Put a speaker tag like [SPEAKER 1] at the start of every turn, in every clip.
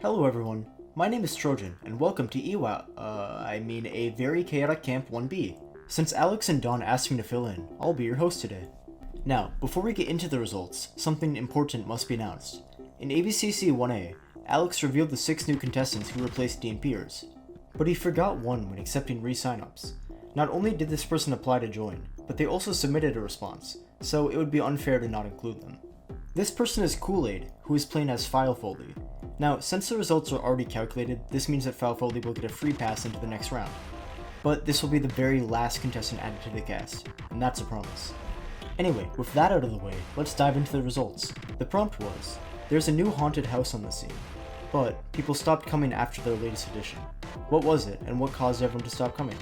[SPEAKER 1] Hello everyone, my name is Trojan, and welcome to a very chaotic Camp 1B. Since Alex and Don asked me to fill in, I'll be your host today. Now, before we get into the results, something important must be announced. In ABCC 1A, Alex revealed the 6 new contestants who replaced Dean Peters, but he forgot one when accepting re-signups. Not only did this person apply to join, but they also submitted a response, so it would be unfair to not include them. This person is Kool-Aid, who is playing as Filefoldy. Now, since the results are already calculated, this means that Filefoldy will get a free pass into the next round. But this will be the very last contestant added to the cast, and that's a promise. Anyway, with that out of the way, let's dive into the results. The prompt was, there's a new haunted house on the scene, but people stopped coming after their latest edition. What was it, and what caused everyone to stop coming?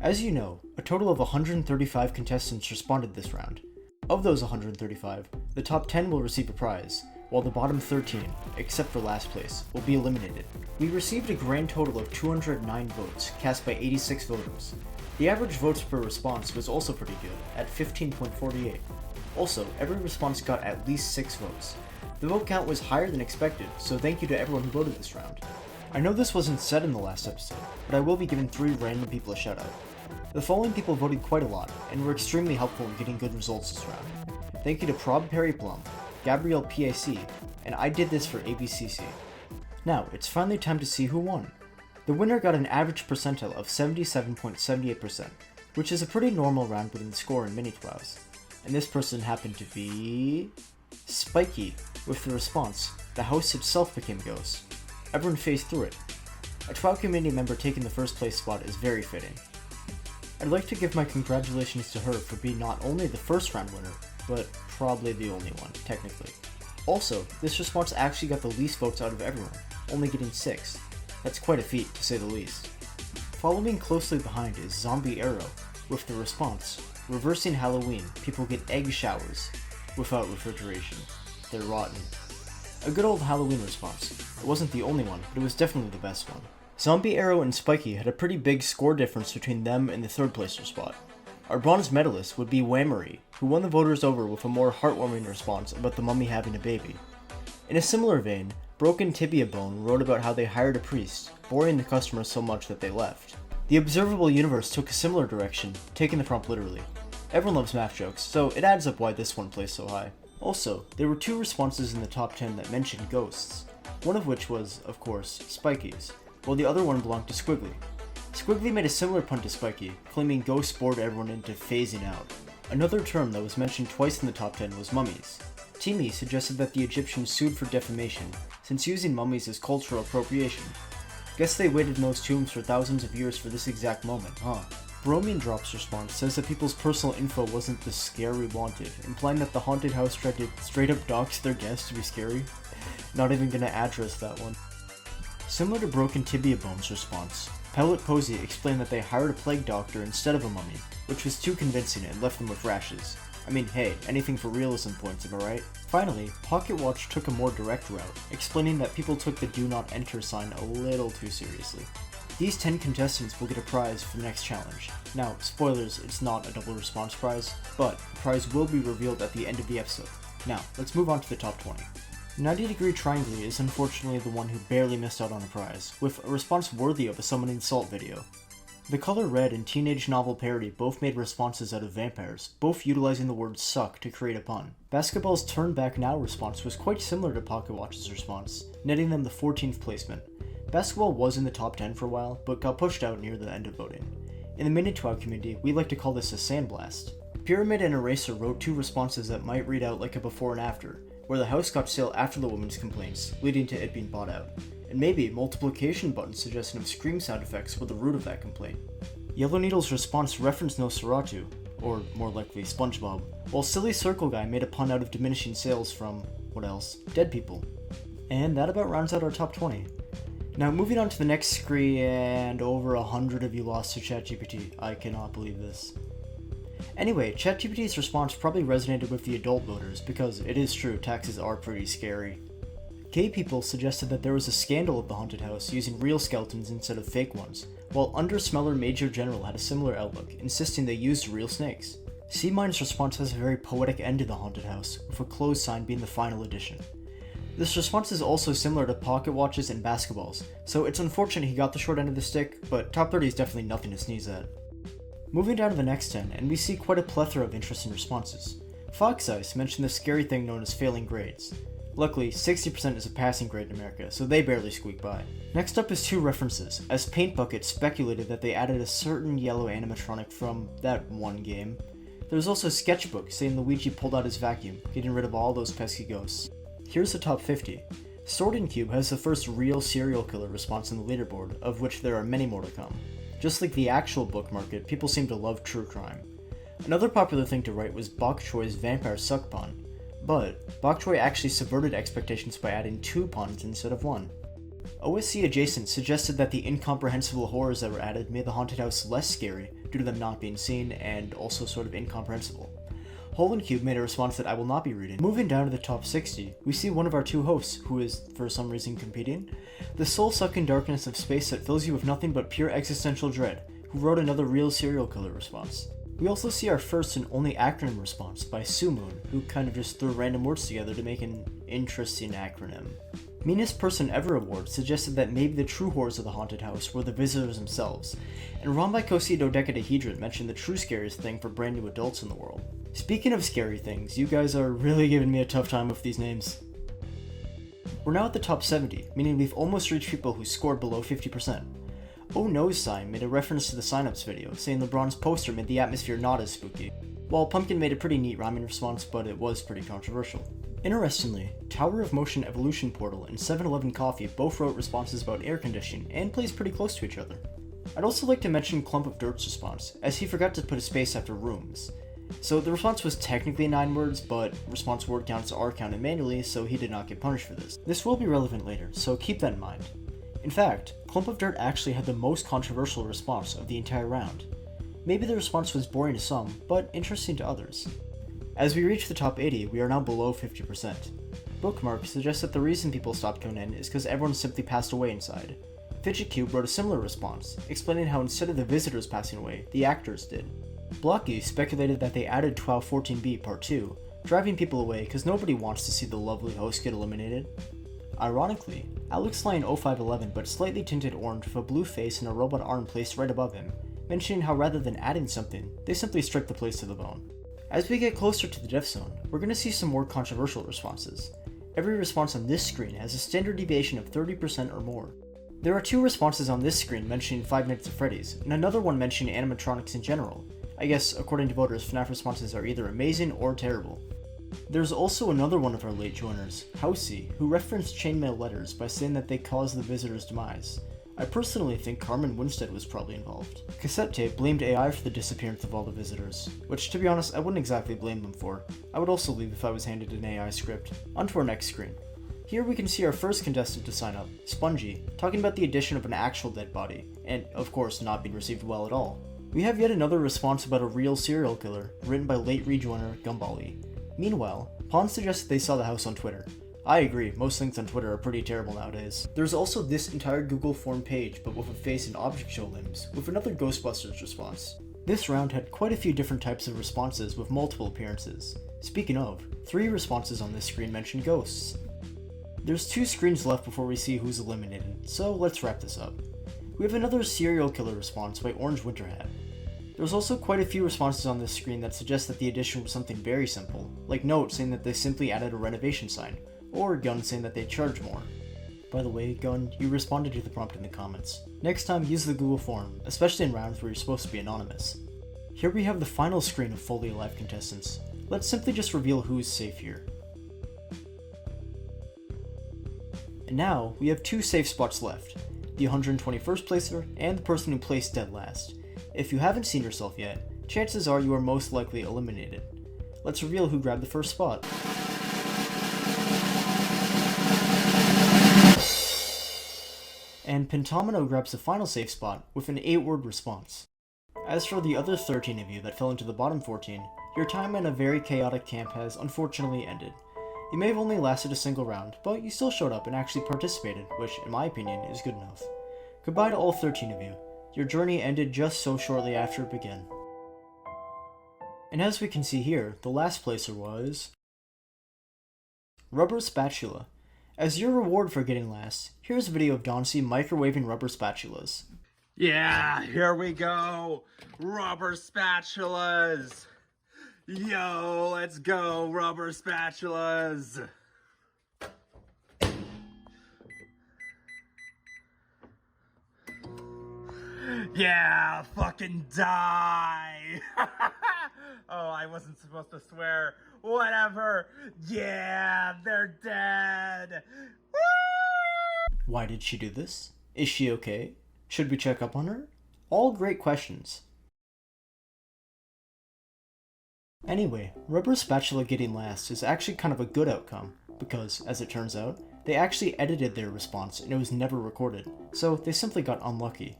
[SPEAKER 1] As you know, a total of 135 contestants responded this round. Of those 135, the top 10 will receive a prize, while the bottom 13, except for last place, will be eliminated. We received a grand total of 209 votes, cast by 86 voters. The average votes per response was also pretty good, at 15.48. Also, every response got at least 6 votes. The vote count was higher than expected, so thank you to everyone who voted this round. I know this wasn't said in the last episode, but I will be giving 3 random people a shout out. The following people voted quite a lot, and were extremely helpful in getting good results this round. Thank you to Prob Perry Plum, Gabrielle PAC, and I did this for ABCC. Now, it's finally time to see who won. The winner got an average percentile of 77.78%, which is a pretty normal round within the score in mini-TWOWs. And this person happened to be... Spiky, with the response, the house itself became a ghost. Everyone phased through it. A TWOW community member taking the first place spot is very fitting. I'd like to give my congratulations to her for being not only the first round winner, but probably the only one, technically. Also, this response actually got the least votes out of everyone, only getting 6. That's quite a feat, to say the least. Following closely behind is Zombie Arrow, with the response, reversing Halloween, people get egg showers, without refrigeration. They're rotten. A good old Halloween response. It wasn't the only one, but it was definitely the best one. Zombie Arrow and Spiky had a pretty big score difference between them and the third placer spot. Our bronze medalist would be Whammery, who won the voters over with a more heartwarming response about the mummy having a baby. In a similar vein, Broken Tibia Bone wrote about how they hired a priest, boring the customers so much that they left. The Observable Universe took a similar direction, taking the prompt literally. Everyone loves math jokes, so it adds up why this one placed so high. Also, there were 2 responses in the top 10 that mentioned ghosts, one of which was, of course, Spiky's, while the other one belonged to Squiggly. Squiggly made a similar pun to Spiky, claiming ghosts bored everyone into phasing out. Another term that was mentioned twice in the top 10 was mummies. Timmy suggested that the Egyptians sued for defamation, since using mummies is cultural appropriation. Guess they waited in those tombs for thousands of years for this exact moment, huh? Bromine Drop's response says that people's personal info wasn't the scare we wanted, implying that the haunted house tried to straight up dox their guests to be scary. Not even gonna address that one. Similar to Broken Tibia Bone's response, Pellet Posey explained that they hired a plague doctor instead of a mummy, which was too convincing and left them with rashes. I mean, hey, anything for realism points, am I right? Finally, Pocket Watch took a more direct route, explaining that people took the do not enter sign a little too seriously. These 10 contestants will get a prize for the next challenge. Now, spoilers, it's not a double response prize, but the prize will be revealed at the end of the episode. Now, let's move on to the top 20. 90 Degree Triangle is unfortunately the one who barely missed out on a prize, with a response worthy of a Summoning Salt video. The Color Red and Teenage Novel Parody both made responses out of vampires, both utilizing the word suck to create a pun. Basketball's Turn Back Now response was quite similar to Pocket Watch's response, netting them the 14th placement. Basketball was in the top 10 for a while, but got pushed out near the end of voting. In the mini-TWOW community, we like to call this a sandblast. Pyramid and Eraser wrote 2 responses that might read out like a before and after, where the house got sale after the woman's complaints, leading to it being bought out. And maybe multiplication button suggestion of scream sound effects were the root of that complaint. Yellow Needle's response referenced Nosferatu, or more likely SpongeBob, while Silly Circle Guy made a pun out of diminishing sales from, what else, dead people. And that about rounds out our top 20. Now moving on to the next screen, and over 100 of you lost to ChatGPT. I cannot believe this. Anyway, ChatGPT's response probably resonated with the adult voters because it is true, taxes are pretty scary. Gay people suggested that there was a scandal of the haunted house using real skeletons instead of fake ones, while Undersmeller Major General had a similar outlook, insisting they used real snakes. C-Mine's response has a very poetic end to the haunted house, with a close sign being the final edition. This response is also similar to pocket watches and basketballs, so it's unfortunate he got the short end of the stick, but top 30 is definitely nothing to sneeze at. Moving down to the next 10, and we see quite a plethora of interesting responses. Fox Ice mentioned the scary thing known as failing grades. Luckily, 60% is a passing grade in America, so they barely squeak by. Next up is two references, as Paint Bucket speculated that they added a certain yellow animatronic from that one game. There was also a sketchbook saying Luigi pulled out his vacuum, getting rid of all those pesky ghosts. Here's the top 50. Sword and Cube has the first real serial killer response in the leaderboard, of which there are many more to come. Just like the actual book market, people seem to love true crime. Another popular thing to write was Bok Choy's Vampire Suck pun, but Bok Choy actually subverted expectations by adding 2 puns instead of 1. OSC Adjacent suggested that the incomprehensible horrors that were added made the haunted house less scary due to them not being seen and also sort of incomprehensible. Hole and Cube made a response that I will not be reading. Moving down to the top 60, we see one of our two hosts, who is, for some reason, competing. The soul-sucking darkness of space that fills you with nothing but pure existential dread, who wrote another real serial killer response. We also see our first and only acronym response by Sumoon, who kind of just threw random words together to make an interesting acronym. Meanest Person Ever Award suggested that maybe the true horrors of the haunted house were the visitors themselves, and Ron by Kosi Dodecadahedron mentioned the true scariest thing for brand new adults in the world. Speaking of scary things, you guys are really giving me a tough time with these names. We're now at the top 70, meaning we've almost reached people who scored below 50%. Oh No's Sign made a reference to the signups video, saying LeBron's poster made the atmosphere not as spooky, while Pumpkin made a pretty neat rhyming response, but it was pretty controversial. Interestingly, Tower of Motion Evolution Portal and 7-Eleven Coffee both wrote responses about air conditioning and plays pretty close to each other. I'd also like to mention Clump of Dirt's response, as he forgot to put a space after rooms. So the response was technically 9 words, but response word counts are counted manually, so he did not get punished for this. This will be relevant later, so keep that in mind. In fact, Clump of Dirt actually had the most controversial response of the entire round. Maybe the response was boring to some, but interesting to others. As we reach the top 80, we are now below 50%. Bookmark suggests that the reason people stopped coming in is because everyone simply passed away inside. Fidget Cube wrote a similar response, explaining how instead of the visitors passing away, the actors did. Blocky speculated that they added 1214B Part 2, driving people away because nobody wants to see the lovely host get eliminated. Ironically, Alex Lion 0511 but slightly tinted orange with a blue face and a robot arm placed right above him, mentioning how rather than adding something, they simply stripped the place to the bone. As we get closer to the death zone, we're going to see some more controversial responses. Every response on this screen has a standard deviation of 30% or more. There are 2 responses on this screen mentioning Five Nights at Freddy's, and another one mentioning animatronics in general. I guess, according to voters, FNAF responses are either amazing or terrible. There's also another one of our late joiners, Housey, who referenced chainmail letters by saying that they caused the visitor's demise. I personally think Carmen Winstead was probably involved. Cassette Tape blamed AI for the disappearance of all the visitors, which to be honest I wouldn't exactly blame them for. I would also leave if I was handed an AI script. Onto our next screen. Here we can see our first contestant to sign up, Spongy, talking about the addition of an actual dead body, and of course not being received well at all. We have yet another response about a real serial killer, written by late rejoiner Gumball. Meanwhile, Pawn suggested they saw the house on Twitter. I agree, most things on Twitter are pretty terrible nowadays. There's also this entire Google form page, but with a face and object show limbs, with another Ghostbusters response. This round had quite a few different types of responses with multiple appearances. Speaking of, 3 responses on this screen mention ghosts. There's 2 screens left before we see who's eliminated, so let's wrap this up. We have another serial killer response by Orange Winterhat. There's also quite a few responses on this screen that suggest that the addition was something very simple, like Note saying that they simply added a renovation sign, or Gun saying that they charge more. By the way, Gun, you responded to the prompt in the comments. Next time, use the Google form, especially in rounds where you're supposed to be anonymous. Here we have the final screen of Fully Alive contestants. Let's simply just reveal who's safe here. And now, we have 2 safe spots left, the 121st placer and the person who placed dead last. If you haven't seen yourself yet, chances are you are most likely eliminated. Let's reveal who grabbed the first spot. And Pentomino grabs the final safe spot with an 8-word response. As for the other 13 of you that fell into the bottom 14, your time in a very chaotic camp has unfortunately ended. You may have only lasted a single round, but you still showed up and actually participated, which, in my opinion, is good enough. Goodbye to all 13 of you. Your journey ended just so shortly after it began. And as we can see here, the last placer was Rubber Spatula. As your reward for getting last, here's a video of Dauncey microwaving rubber spatulas.
[SPEAKER 2] Yeah, here we go. Rubber spatulas. Yo, let's go, rubber spatulas. Yeah, fucking die. Oh, I wasn't supposed to swear. Whatever. Yeah, they're dead.
[SPEAKER 1] Why did she do this? Is she okay? Should we check up on her? All great questions. Anyway, rubber spatula getting last is actually kind of a good outcome, because, as it turns out, they actually edited their response and it was never recorded, so they simply got unlucky.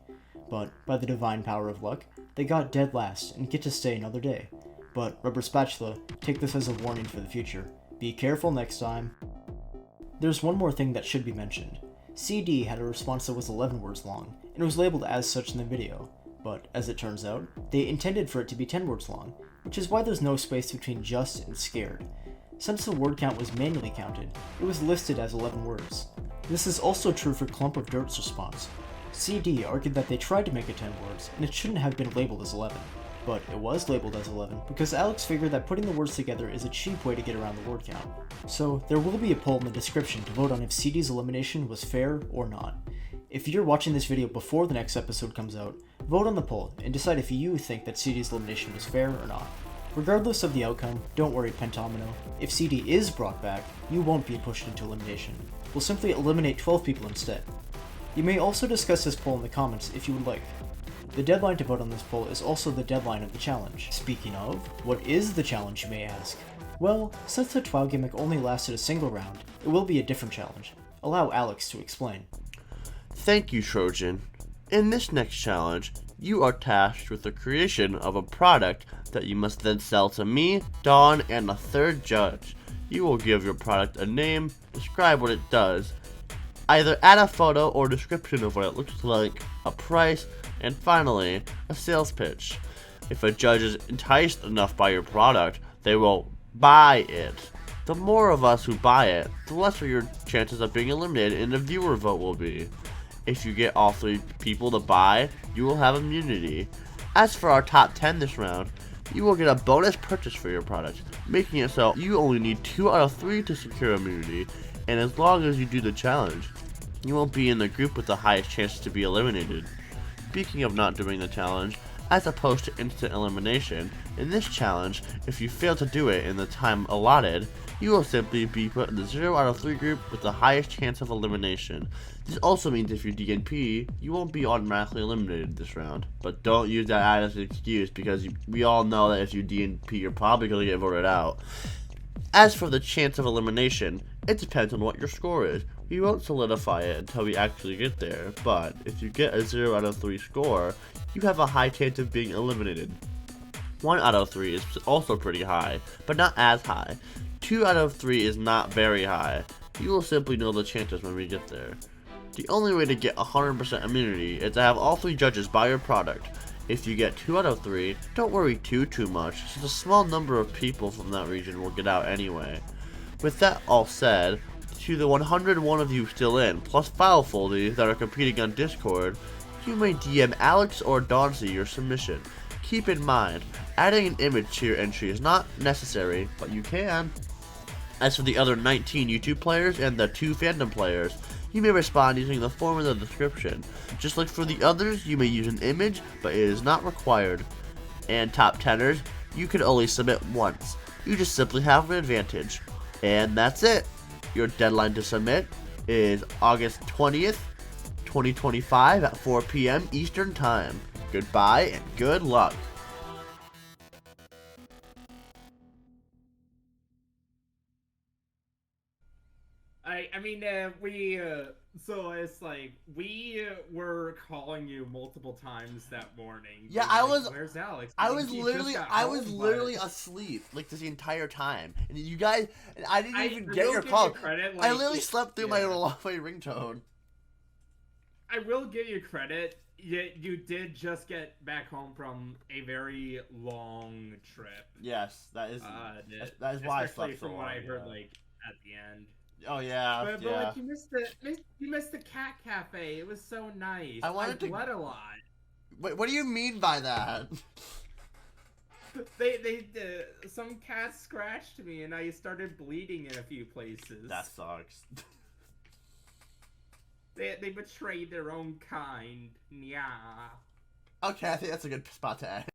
[SPEAKER 1] But, by the divine power of luck, they got dead last and get to stay another day. But, rubber spatula, take this as a warning for the future. Be careful next time. There's one more thing that should be mentioned. CD had a response that was 11 words long, and was labeled as such in the video, but, as it turns out, they intended for it to be 10 words long, which is why there's no space between just and scared. Since the word count was manually counted, it was listed as 11 words. This is also true for Clump of Dirt's response. CD argued that they tried to make it 10 words, and it shouldn't have been labeled as 11. But it was labeled as 11 because Alex figured that putting the words together is a cheap way to get around the word count. So there will be a poll in the description to vote on if CD's elimination was fair or not. If you're watching this video before the next episode comes out, vote on the poll and decide if you think that CD's elimination was fair or not. Regardless of the outcome, don't worry Pentomino, if CD is brought back, you won't be pushed into elimination. We'll simply eliminate 12 people instead. You may also discuss this poll in the comments if you would like. The deadline to vote on this poll is also the deadline of the challenge. Speaking of, what is the challenge, you may ask? Well, since the trial gimmick only lasted a single round, it will be a different challenge. Allow Alex to explain.
[SPEAKER 3] Thank you, Trojan. In this next challenge, you are tasked with the creation of a product that you must then sell to me, Dawn, and a third judge. You will give your product a name, describe what it does, either add a photo or description of what it looks like, a price, and finally, a sales pitch. If a judge is enticed enough by your product, they will buy it. The more of us who buy it, the lesser your chances of being eliminated and a viewer vote will be. If you get all 3 people to buy, you will have immunity. As for our top 10 this round, you will get a bonus purchase for your product, making it so you only need 2 out of 3 to secure immunity, and as long as you do the challenge, you won't be in the group with the highest chance to be eliminated. Speaking of not doing the challenge, as opposed to instant elimination, in this challenge, if you fail to do it in the time allotted, you will simply be put in the 0 out of 3 group with the highest chance of elimination. This also means if you DNP, you won't be automatically eliminated this round. But don't use that as an excuse because we all know that if you DNP, you're probably going to get voted out. As for the chance of elimination, it depends on what your score is. We won't solidify it until we actually get there, but if you get a 0 out of 3 score, you have a high chance of being eliminated. 1 out of 3 is also pretty high, but not as high. 2 out of 3 is not very high. You will simply know the chances when we get there. The only way to get 100% immunity is to have all 3 judges buy your product. If you get 2 out of 3, don't worry too much, since a small number of people from that region will get out anyway. With that all said, to the 101 of you still in, plus Filefoldy that are competing on Discord, you may DM Alex or Dauncey your submission. Keep in mind, adding an image to your entry is not necessary, but you can. As for the other 19 YouTube players and the 2 fandom players, you may respond using the form in the description. Just like for the others, you may use an image, but it is not required. And top 10ers, you can only submit once. You just simply have an advantage. And that's it. Your deadline to submit is August 20th, 2025 at 4 p.m. Eastern Time. Goodbye and good luck.
[SPEAKER 2] So it's like, we were calling you multiple times that morning.
[SPEAKER 3] Yeah,
[SPEAKER 2] Where's Alex?
[SPEAKER 3] I was literally asleep, like, this entire time. And you guys, I didn't even get your call. I literally slept through my own ringtone.
[SPEAKER 2] I will give you credit. You did just get back home from a very long trip.
[SPEAKER 3] Yes, that is why I slept
[SPEAKER 2] from
[SPEAKER 3] so
[SPEAKER 2] what
[SPEAKER 3] long,
[SPEAKER 2] I heard, like, at the end.
[SPEAKER 3] Oh yeah,
[SPEAKER 2] But
[SPEAKER 3] yeah.
[SPEAKER 2] like you missed the cat cafe. It was so nice.
[SPEAKER 3] I wanted to-
[SPEAKER 2] bled a lot.
[SPEAKER 3] What do you mean by that?
[SPEAKER 2] Some cat scratched me and I started bleeding in a few places.
[SPEAKER 3] That sucks.
[SPEAKER 2] They betrayed their own kind. Yeah.
[SPEAKER 3] Okay, I think that's a good spot to end.